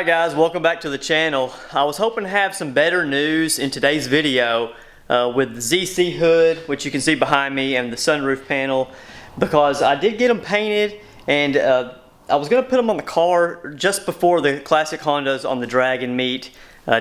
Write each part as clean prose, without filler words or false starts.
Alright guys, welcome back to the channel. I was hoping to have some better news in today's video with the ZC hood, which you can see behind me, and the sunroof panel, because I did get them painted, and I was going to put them on the car just before the Classic Hondas on the Dragon meet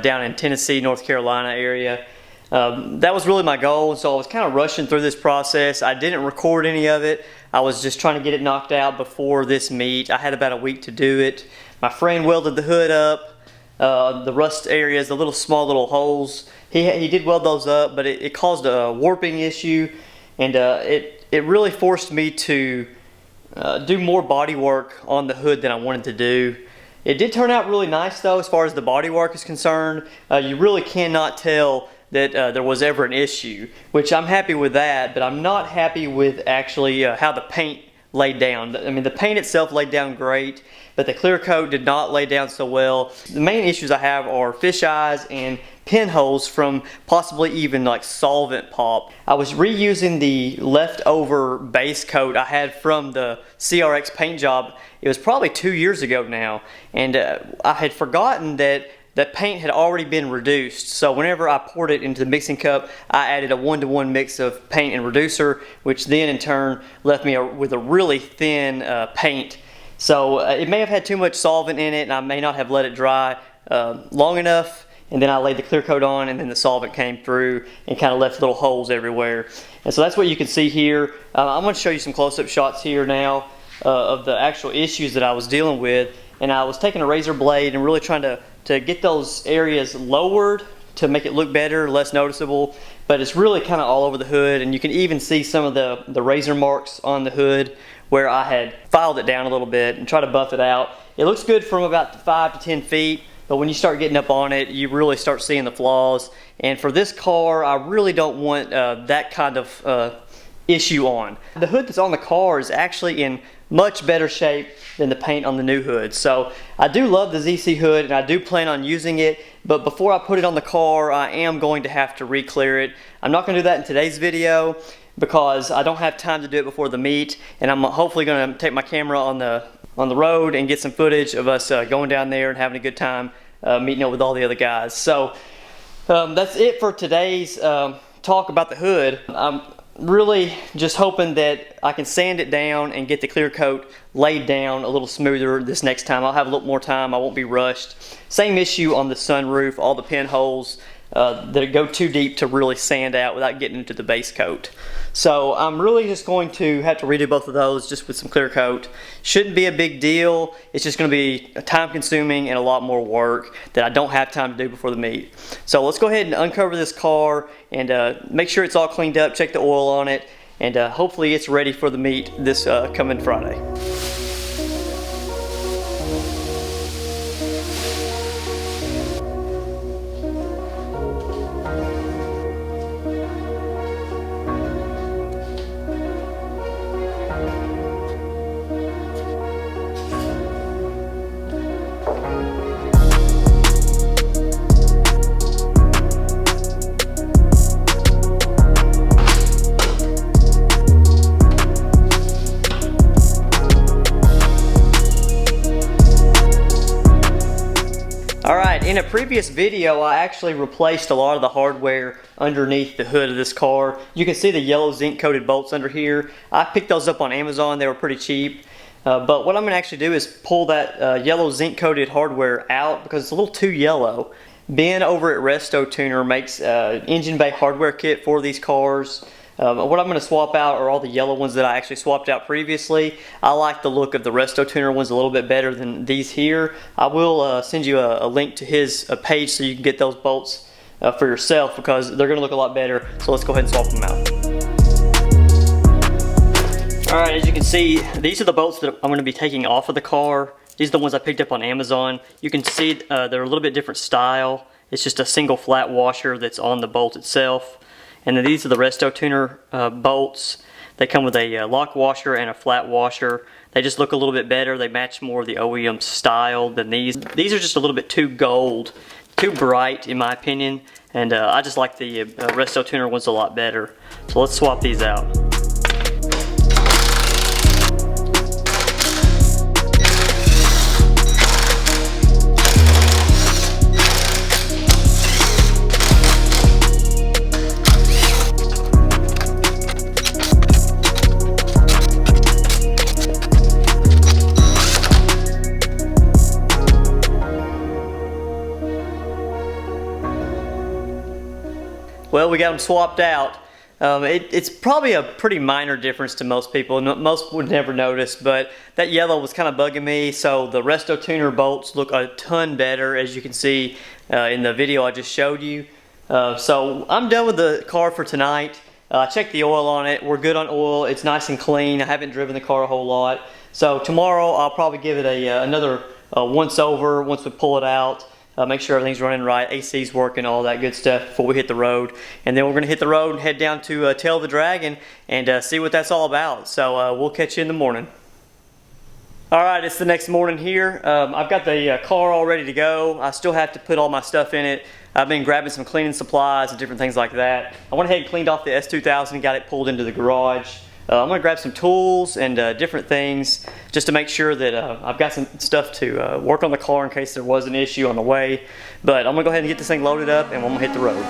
down in Tennessee, North Carolina area. That was really my goal, so I was kind of rushing through this process. I didn't record any of it. I was just trying to get it knocked out before this meet. I had about a week to do it. My friend welded the hood up, the rust areas, the small little holes. He did weld those up, but it caused a warping issue, and it really forced me to do more body work on the hood than I wanted to do. It did turn out really nice though, as far as the body work is concerned. You really cannot tell that there was ever an issue, which I'm happy with that, but I'm not happy with actually how the paint laid down. I mean, the paint itself laid down great, but the clear coat did not lay down so well. The main issues I have are fish eyes and pinholes from possibly even like solvent pop. I was reusing the leftover base coat I had from the CRX paint job. It was probably 2 years ago now, and I had forgotten that paint had already been reduced. So whenever I poured it into the mixing cup, I added a 1-to-1 mix of paint and reducer, which then in turn left me with a really thin paint. So it may have had too much solvent in it, and I may not have let it dry long enough, and then I laid the clear coat on, and then the solvent came through and kind of left little holes everywhere. And so that's what you can see here. I'm going to show you some close-up shots here now of the actual issues that I was dealing with. And I was taking a razor blade and really trying to get those areas lowered to make it look better, less noticeable. But it's really kind of all over the hood, and you can even see some of the razor marks on the hood where I had filed it down a little bit and tried to buff it out. It looks good from about 5 to 10 feet, but when you start getting up on it, you really start seeing the flaws. And for this car, I really don't want that kind of issue on. The hood that's on the car is actually in much better shape than the paint on the new hood. So I do love the ZC hood, and I do plan on using it, but before I put it on the car, I am going to have to re-clear it. I'm not going to do that in today's video because I don't have time to do it before the meet, and I'm hopefully going to take my camera on the road and get some footage of us going down there and having a good time meeting up with all the other guys. So that's it for today's talk about the hood. I'm really just hoping that I can sand it down and get the clear coat laid down a little smoother this next time. I'll have a little more time. I won't be rushed. Same issue on the sunroof, all the pinholes that go too deep to really sand out without getting into the base coat. So I'm really just going to have to redo both of those just with some clear coat. Shouldn't be a big deal. It's just going to be time consuming and a lot more work that I don't have time to do before the meet. So let's go ahead and uncover this car and make sure it's all cleaned up, check the oil on it, and hopefully it's ready for the meet this coming Friday. Alright, in a previous video I actually replaced a lot of the hardware underneath the hood of this car. You can see the yellow zinc coated bolts under here. I picked those up on Amazon. They were pretty cheap. But what I'm going to actually do is pull that yellow zinc coated hardware out because it's a little too yellow. Ben over at Resto Tuner makes engine bay hardware kit for these cars. What I'm going to swap out are all the yellow ones that I actually swapped out previously. I like the look of the Resto Tuner ones a little bit better than these here. I will send you a link to his page so you can get those bolts for yourself because they're going to look a lot better. So let's go ahead and swap them out. Alright, as you can see, these are the bolts that I'm going to be taking off of the car. These are the ones I picked up on Amazon. You can see they're a little bit different style. It's just a single flat washer that's on the bolt itself. And then these are the Resto Tuner bolts. They come with a lock washer and a flat washer. They just look a little bit better. They match more of the OEM style than these. These are just a little bit too gold, too bright in my opinion. And I just like the Resto Tuner ones a lot better. So let's swap these out. Well, we got them swapped out. It's probably a pretty minor difference to most people. Most would never notice, but that yellow was kind of bugging me. So the Resto Tuner bolts look a ton better, as you can see in the video I just showed you. So I'm done with the car for tonight. I checked the oil on it. We're good on oil. It's nice and clean. I haven't driven the car a whole lot. So tomorrow I'll probably give it another once over once we pull it out. Make sure everything's running right, AC's working, all that good stuff before we hit the road. And then we're going to hit the road and head down to Tail the Dragon and see what that's all about. So we'll catch you in the morning. Alright, it's the next morning here. I've got the car all ready to go. I still have to put all my stuff in it. I've been grabbing some cleaning supplies and different things like that. I went ahead and cleaned off the S2000 and got it pulled into the garage. I'm going to grab some tools and different things just to make sure that I've got some stuff to work on the car in case there was an issue on the way. But I'm going to go ahead and get this thing loaded up and I'm going to hit the road.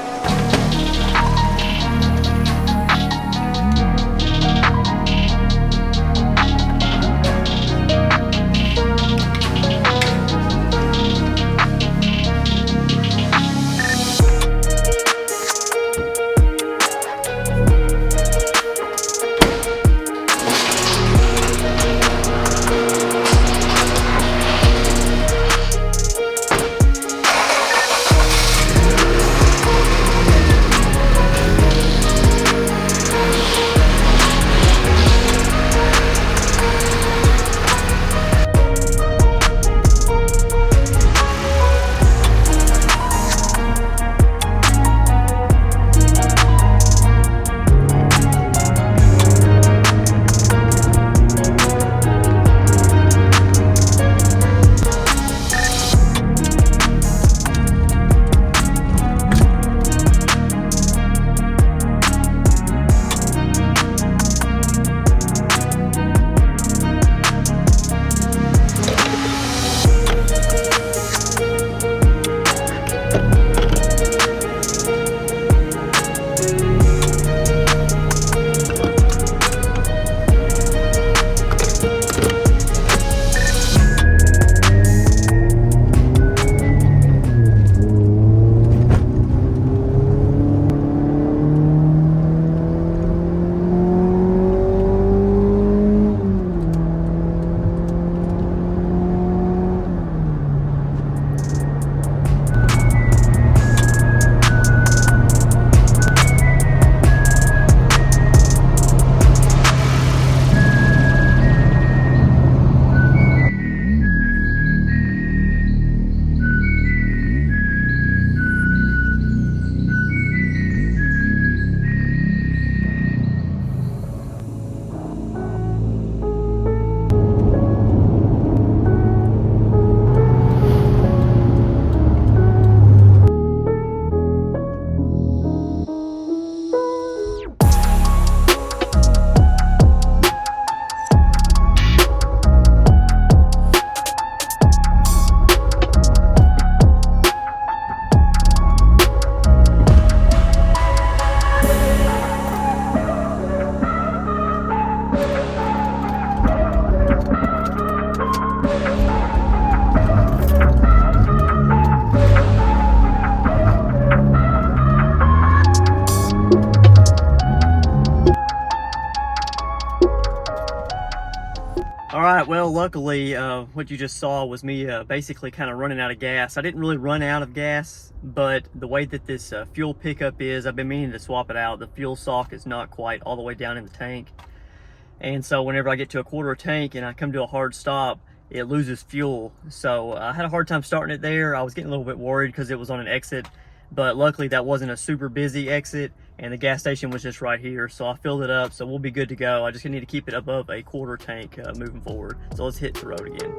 Alright, well luckily what you just saw was me basically kind of running out of gas. I didn't really run out of gas, but the way that this fuel pickup is, I've been meaning to swap it out. The fuel sock is not quite all the way down in the tank. And so whenever I get to a quarter tank and I come to a hard stop, it loses fuel. So I had a hard time starting it there. I was getting a little bit worried because it was on an exit, but luckily that wasn't a super busy exit and the gas station was just right here. So I filled it up, so we'll be good to go. I just need to keep it above a quarter tank moving forward. So let's hit the road again.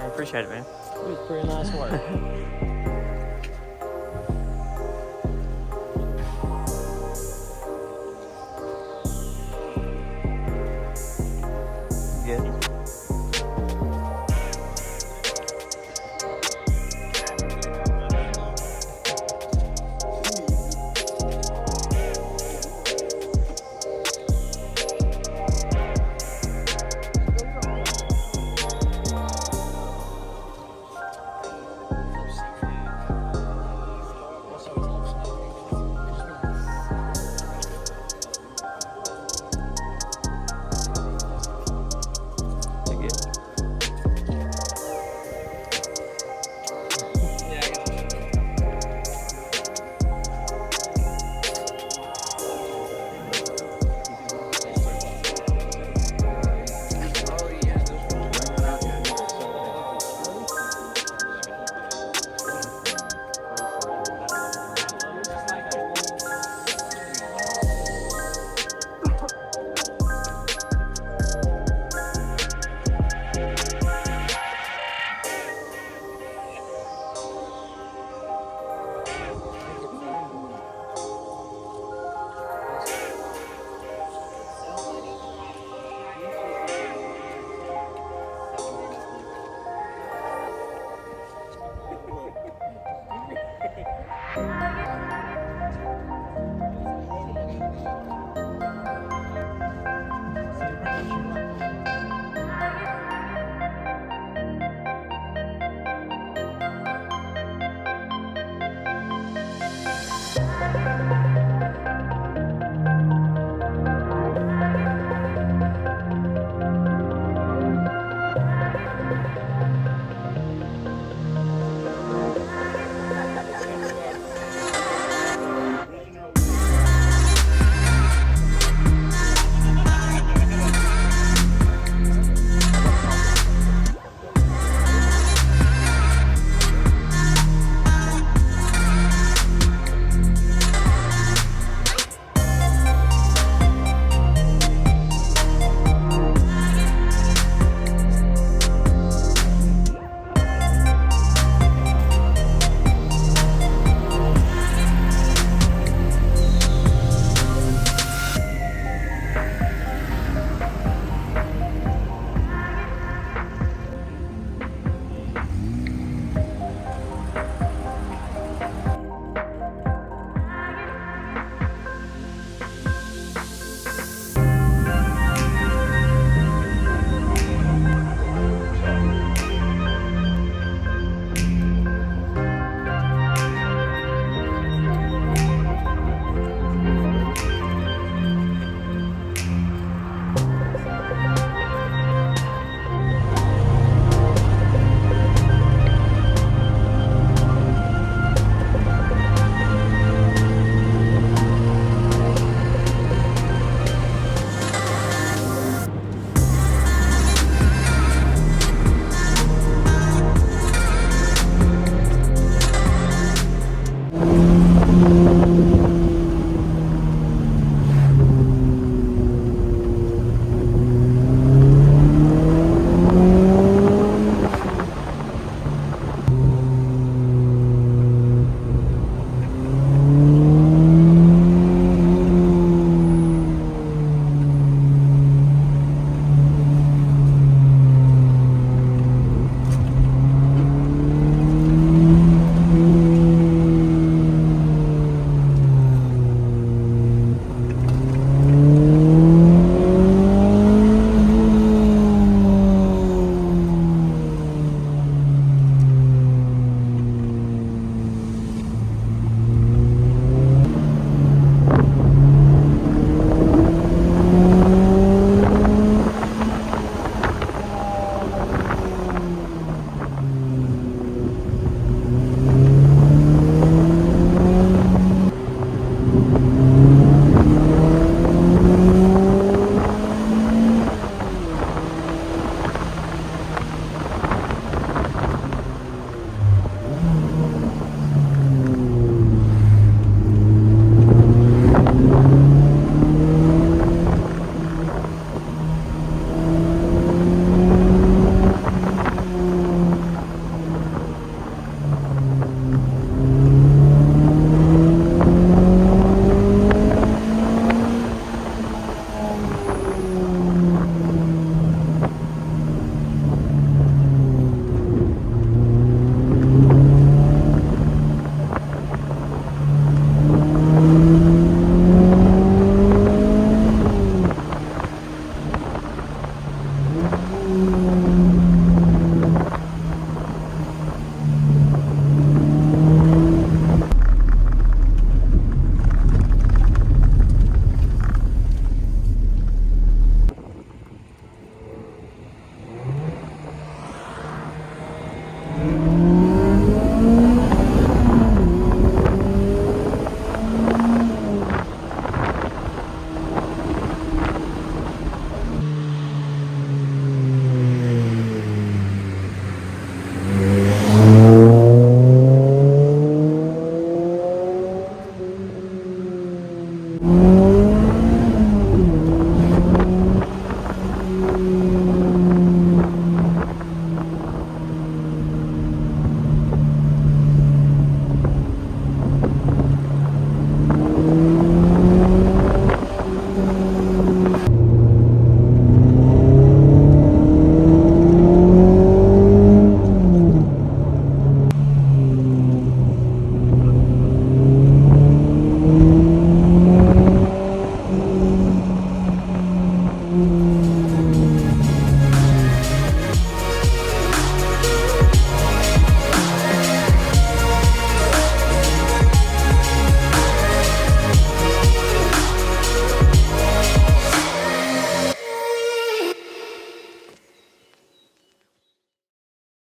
I appreciate it, man. It was pretty nice work. Good. it.